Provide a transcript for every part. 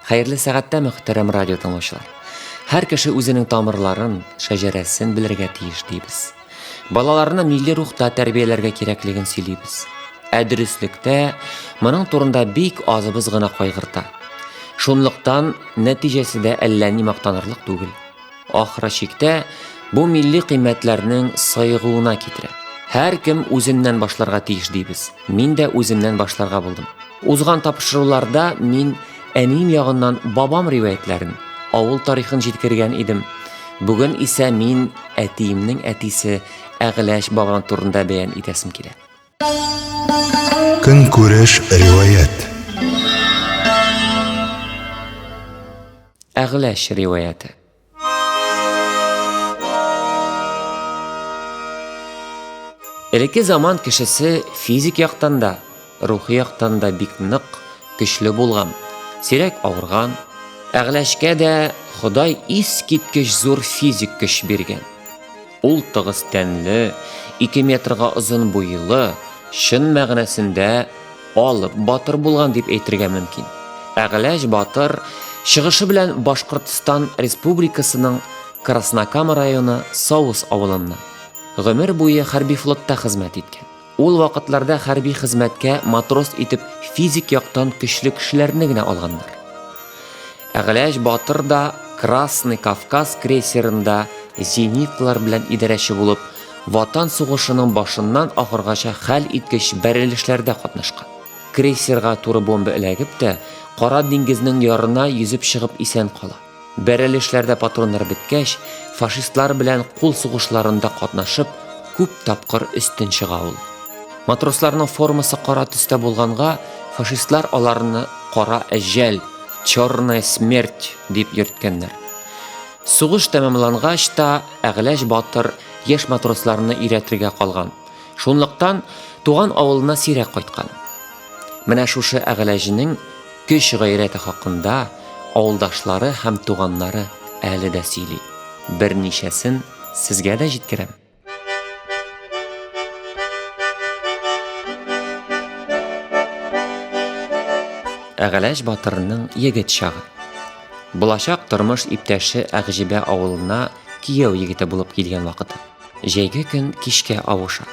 Хәерле сәгатьтә мөхтәрәм радио тыңлаучылар. Һәр кеше үзенең тамырларын, шәҗәрәсен белергә тиеш дибез. Балаларны милли рухта тәрбияләргә кирәклеген сөйлибез. Ә дөреслектә моның турында бик азыбыз гына кайгырта. Шунлыктан нәтиҗәсе әллә ни мактанырлык түгел. Ахыры чиктә бу милли кыйммәтләрнең сайгуына китерә. Һәр кем үзеннән башларга тиеш дибез. Мин дә үземнән башларга булдым. Узган тапшыруларда мин әним ягыннан бабам риваятләрен, авыл тарихын җиткергән идем. Бүген исә мин әтиемнең әтисе Әгъләш бабам турында бәян итәсем килә. Көнкүреш риваять. Әгъләш риваяты. Элекке заман кешесе физик яктан да, рухи яктан да бик нык көчле булган. Сирәк авырган. Әгъләшкә дә Ходай искиткеч зур физик көч биргән. Ул тыгыз тәнле, 2 метрга озын буйлы, шын мәгънәсендә алып батыр булган дип әйтергә мөмкин. Әгъләш батыр чыгышы белән Башкортстан Республикасының Краснокама районы Саус авылында гомер буе хәрби флотта хезмәт иткән. Ул вакытларда хәрби хезмәткә матрос итеп физик яктан көчле кешеләрне генә алганнар. Әгъләш батыр да Красный Кавказ крейсерында зенитлар белән идарәче булып, Ватан сугышының башыннан ахыргача хәл иткеч бәрелешләрдә катнашкан. Крейсерга туры бомба эләгеп тә, Кара диңгезнең ярына йөзеп чыгып исән кала. Бәрелешләрдә патроннар беткәч, фашистлар белән кул сугышларында катнашып, күп тапкыр өстен чыга ул. Матросларның формасы кара төстә булганга, фашистлар аларны кара әҗәл, Черная смерть дип йөрткәннәр. Сугыш тәмамлангач та Әгъләш батыр яшь матросларны өйрәтергә калган. Шунлыктан туган авылына сирәк кайткан. Менә шушы Әгъләшнең көч гайрәте хакында авылдашлары һәм туганнары әле дә сөйли. Берничәсен сезгә дә җиткерәм. Әгъләш батырның егет чагы. Булачак тормыш иптәше Әгъҗибә авылына кияү егете булып килгән вакыты. Җәйге көн кичкә авыша.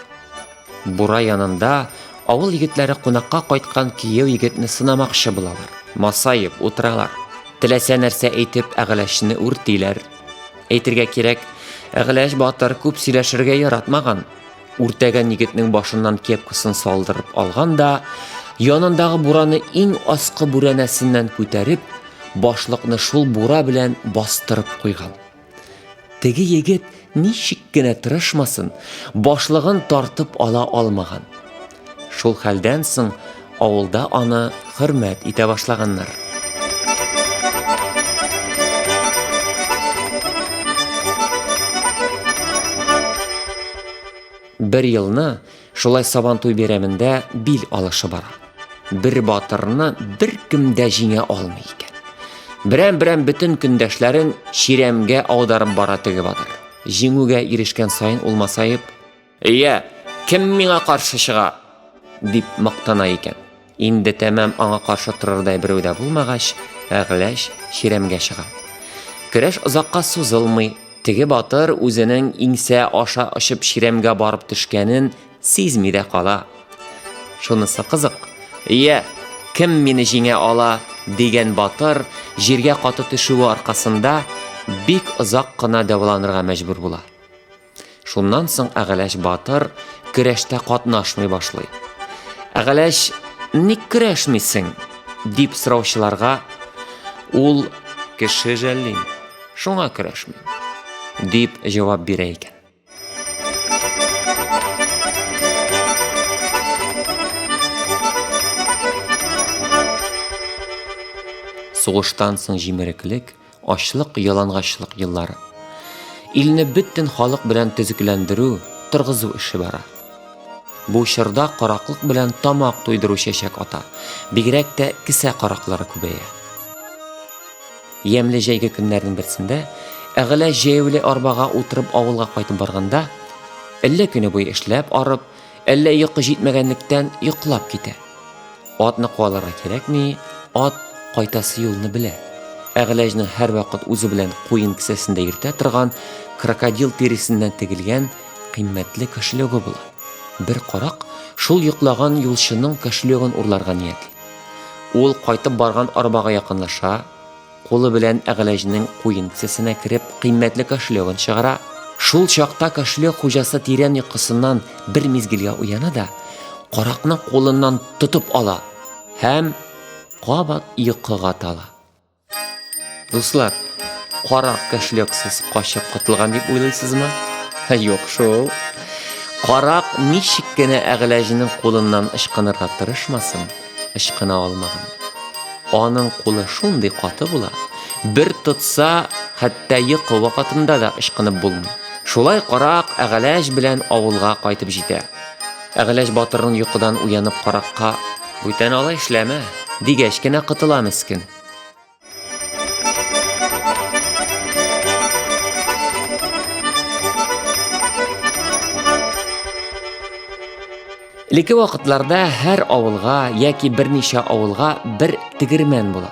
Бура янында авыл егетләре кунакка кайткан кияү егетне сынамакчы булалар. Масаеп утыралар. Теләсә нәрсә әйтеп Әгъләшне үртиләр. Әйтергә кирәк, Әгъләш батыр күп сөйләшергә яратмаган. Үртәгән егетнең башыннан кепкасын салдырып алган да, янындагы бураны иң аскы бүрәнәсеннән күтәреп, башлыкны шул бура белән бастырып куйган. Теге егет ничек кенә тырышмасын, башлыгын тартып ала алмаган. Шул хәлдән соң авылда аны хөрмәт итә башлаганнар. Бер елны шулай Сабантуй бәйрәмендә бил алышы бара. Бер батырны бер кем дә җиңә алмый икән. Берәм-берәм бөтен көндәшләрен чирамгә аударып бара теге батыр. Җиңүгә ирешкән сайын ул масаеп, "Ия, кем миңа каршы чыга?" дип мактана икән. Инде тәмам аңа каршы торырдай берәү дә булмагач, Әгъләш чирамгә чыга. Көрәш озакка сузылмый. Теге батыр үзенең иңсә аша очып чирамгә барып төшкәнен сизми дә кала. Шунысы кызык. "Ия, кем мине җиңә ала?" дигән батыр җиргә каты төшүе аркасында бик озак кына дәваланырга мәҗбүр була. Шуннан соң Әгъләш батыр көрәштә катнашмый башлый. "Әгъләш, ник көрәшмисең?" дип сораучыларга ул "Кеше жәллим, шуңа көрәшмим" дип җавап бирә икән. Сугыштан соң җимереклек, ачлык, ялангачлык еллары. Илне бөтен халык белән төзекләндерү, торгызу эше бара. Бу чорда караклык белән тамак туйдыру чәчәк ата. Бигрәк тә кисә караклары күбәя. Ямлы җәйге көннәрнең берсендә Әгъләш җәяүле арбага утырып авылга кайтып барганда, әллә көне буе эшләп арып, әллә йокы җитмәгәнлектән йоклап китә. Атны куаларга кирәкми, ат кайтасы юлны белә. Әгъләҗнең һәрвакыт үзе белән куен кесәсендә йөртә торган крокодил терисеннән тегелгән кыйммәтле кошелегы була. Бер карак шул йоклаган юлчының кошелегын урларга ниятли. Ул кайтып барган арбага якынлаша, кулы белән Әгъләҗнең куен кесәсенә кереп кыйммәтле кошелегын чыгара. Шул чакта кошелек хуҗасы тирән йокысыннан бер мизгелгә уяна да, каракның кулыннан тотып ала һәм кабат йокыга тала. Дуслар, карак кошелексыз качып котылган дип уйлыйсызмы? Юк шул. Карак ничек кенә Әгъләҗнең кулыннан ычкынырга тырышмасын, ычкына алмаган. Аның кулы шундый каты була, бер тотса, хәтта йокы вакытында да ычкынып булмый. Шулай карак Әгъләҗ белән авылга кайтып җитә. Әгъләҗ батырның йокыдан уянып каракка "Бүтән алай эшләмә" дигәч кенә кытыла мескен. Леке вакытларда һәр авылга яки берничә авылга бер тегермән була.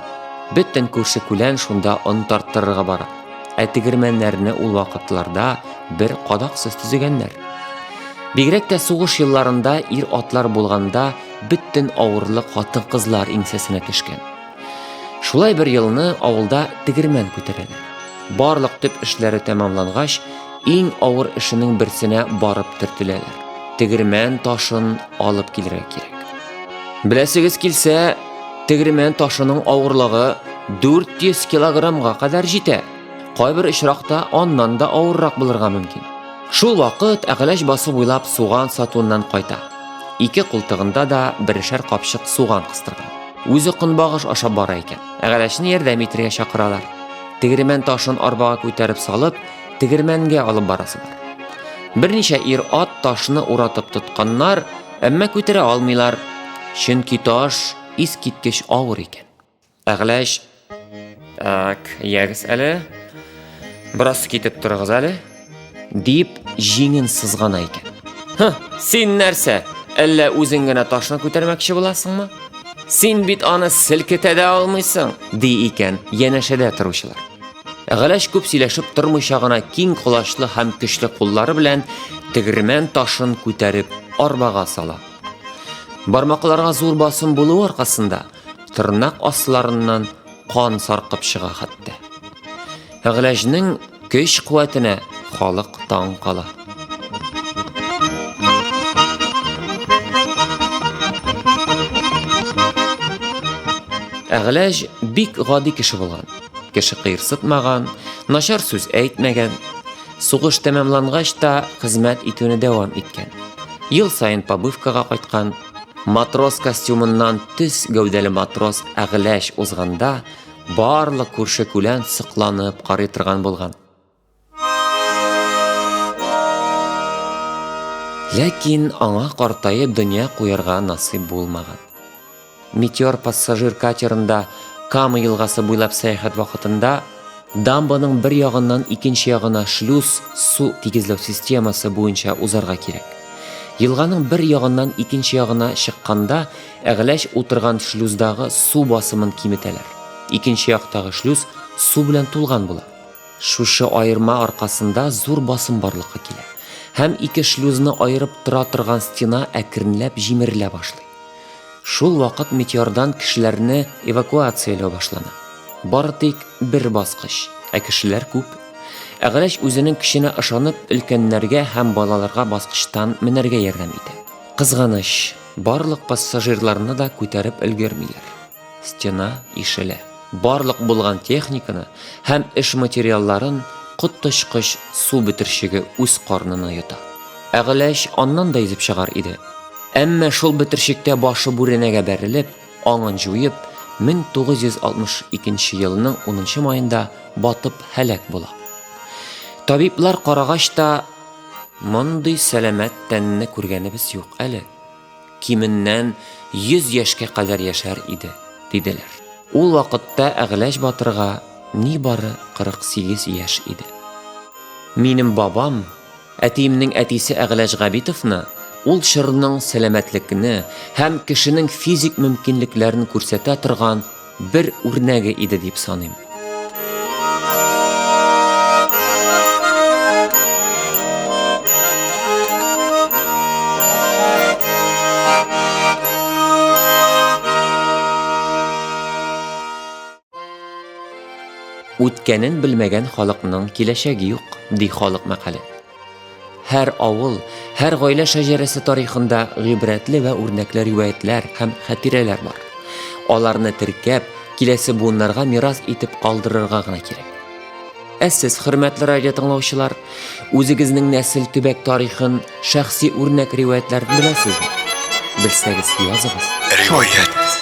Бөтен күрше-күлән шунда он тарттырырга бара. Тегермәннәрне ул вакытларда бер кадаксыз төзегәннәр. Бигрәк тә сугыш елларында ир-атлар булганда бөтен авырлык хатын-кызлар иңсәсенә төшкән. Шулай бер елны авылда тегермән күтәрәләр. Барлык төп эшләре тәмамлангач, иң авыр эшенең берсенә барып төртеләләр. Тегермән ташын алып килергә кирәк. Беләсегез килсә, тегермән ташының авырлыгы 400 килограммга кадәр җитә. Кайбер очракта аннан да авыррак булырга мөмкин. Шул вакыт Әгъләҗ басып буйлап суган сатуыннан кайта. Ике култыгында да берешәр капчык суган кыстырган. Үзе көнбагыш ашап бара икән. Әгъләҗне ярдәм итәргә чакыралар. Тегермән ташын арбага күтәреп салып, тегермәнгә алып барасы бар. Берничә ир-ат ташны уратып тотканнар, әмма күтәрә алмыйлар, чөнки таш искиткеч авыр икән. Әгъләҗ: "Ягез әле, бераз китеп торыгыз әле", дип җиңен сызгана икән. Син нәрсә, әллә үзең генә ташны күтәрмәкче буласыңмы? Син бит аны селкетә дә алмыйсың, ди икән янәшәдә торучылар. Әгъләҗ күп сөйләшеп тормыйча гына киң кулачлы һәм көчле куллары белән тегермән ташын күтәреп арбага сала. Бармакларга зур басым булуы аркасында тырнак асларыннан кан саркып чыга хәтта. Әгъләҗнең көч-куәтенә халык таң кала. Әгъләҗ бик гади кеше булган. Кеше кыерсытмаган, начар сүз әйтмәгән. Сугыш тәмамлангач та хезмәт итүне дәвам иткән. Ел сайын побывкага кайткан. Матрос костюмыннан төс гәүдәле матрос Әгъләҗ узганда барлык күрше-күлән сыкланып карый торган булган. Ләкин аңа картайып дөнья куярга насыйп булмаган. Метеор пассажир катерында Кама елгасы буйлап сәяхәт вакытында дамбаның бер ягыннан икенче ягына шлюз су тигезләү системасы буенча узарга кирәк. Елганың бер ягыннан икенче ягына чыкканда Әгъләҗ утырган шлюздагы су басымын киметәләр. Икенче яктагы шлюз су белән тулган була. Шушы аерма аркасында зур басым барлыкка килә. Һәм ике шлюзны аерып тора торган стена әкренләп җимерелә башлый. Шул вакыт метеордан кешеләрне эвакуацияләү башлана. Бары тик бер баскыч, кешеләр күп. Әгъләҗ үзенең көченә ышанып, өлкәннәргә һәм балаларга баскычтан менәргә ярдәм итә. Кызганыч, барлык пассажирларны да күтәреп өлгермиләр. Стена ишелә. Барлык булган техниканы һәм эш материалларын коттышкыч су бетершеге үз карнына йота. Әгъләҗ аннан да изеп чыгар иде. Әмма шул бетершектә башы бүренәгә бәрелеп, аңын җуеп, 1962 елның 10 маенда батып һәлак була. Табиблар карагач та, мондый сәламәт тәнне күргәнебез юк әле. Киминнән 100 яшькә кадәр яшәр иде, диделәр. Ул вакытта Әгъләҗ батырга ни бары 48 яшь иде. Минем бабам, әтиемнең әтисе Әгъләҗ Габитовны, ул чорның сәламәтлекне һәм кешенең физик мөмкинлекләрен күрсәтә торган bir үрнәге иде дип саныйм. Үткәнен белмәгән халыкның киләчәге юк, ди халык мәкале. Һәр авыл, һәр гаилә шәҗәрәсе тарихында гыйбрәтле вә үрнәкле риваятләр һәм хатирәләр бар. Аларны теркәп, киләсе буыннарга мирас итеп калдырырга гына кирәк. Сез, хөрмәтле радио тыңлаучылар, үзегезнең нәсел төбәк тарихын, шәхси үрнәк риваятләрен беләсезме? Белсәгез языгыз. Риваять.